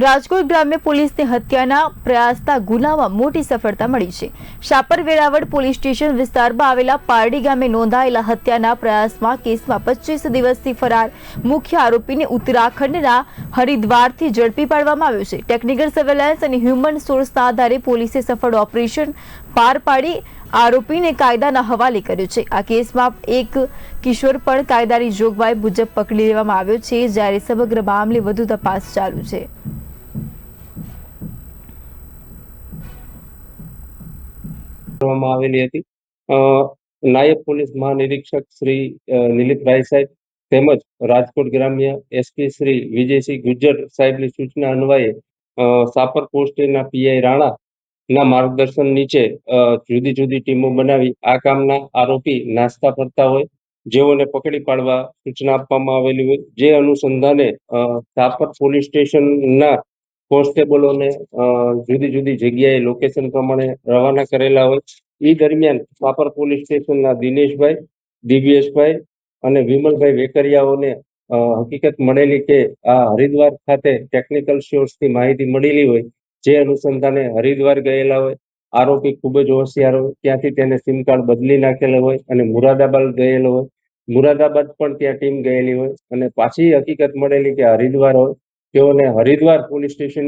રાજકોટ ગ્રામ્ય પોલીસને હત્યાના પ્રયાસના ગુનામાં મોટી સફળતા મળી છે। શાપર વેરાવળ પોલીસ સ્ટેશન વિસ્તારમાં આવેલા પારડી ગામે નોંધાયેલા હત્યાના પ્રયાસમાં કેસમાં 25 દિવસથી ફરાર મુખ્ય આરોપીને ઉત્તરાખંડના હરિદ્વારથી ઝડપી પાડવામાં આવ્યો છે। ટેકનિકલ સર્વેલન્સ અને હ્યુમન સોર્સના આધારે પોલીસે સફળ ઓપરેશન પાર પાડી આરોપીને કાયદાના હવાલે કર્યો છે। આ કેસમાં એક કિશોર પણ કાયદાની જોગવાઈ મુજબ પકડી લેવામાં આવ્યો છે, જ્યારે સમગ્ર મામલે વધુ તપાસ ચાલુ છે। કરવામાં આવેલી હતી। નાયબ પોલીસ મહાનિરીક્ષક શ્રી નિલીપભાઈ સાહેબ તેમજ રાજકોટ ગ્રામ્ય એસપી શ્રી વિજયસિંહ ગુજ્જર સાહેબની સૂચના અન્વયે સાપર પોસ્ટના પીઆઈ રાણા ના માર્ગદર્શન નીચે જુદી જુદી ટીમો બનાવી આ કામના આરોપી નાસ્તા ફરતા હોય જેઓને પકડી પાડવા સૂચના આપવામાં આવેલી હોય, જે અનુસંધાને સાપર પોલીસ સ્ટેશનના કોન્સ્ટેબલોને જુદી જુદી જગ્યાએ લોકેશન પ્રમાણે રવાના કરેલા હોય। એ દરમિયાન સાપર પોલીસ સ્ટેશનના દિનેશભાઈ, દિવ્યેશભાઈ અને વિમલભાઈ વેકરિયાઓને હકીકત મળેલી કે આ હરિદ્વાર ખાતે ટેકનિકલ સોર્સથી માહિતી મળેલી હોય, જે અનુસંધાને હરિદ્વાર ગયેલા હોય। આરોપી ખૂબ જ હોશિયાર હોય, ત્યાંથી તેને સિમ કાર્ડ બદલી નાખેલો હોય અને મુરાદાબાદ ગયેલો હોય। મુરાદાબાદ પણ ત્યાં ટીમ ગયેલી હોય અને પાછી હકીકત મળેલી કે હરિદ્વાર હોય। તેઓને Haridwar police station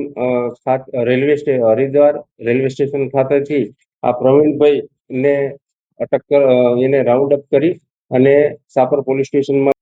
Haridwar railway station ખાતેથી આ પ્રવીણભાઈ ને એને રાઉન્ડ અપ કરી અને સાપર પોલીસ સ્ટેશનમાં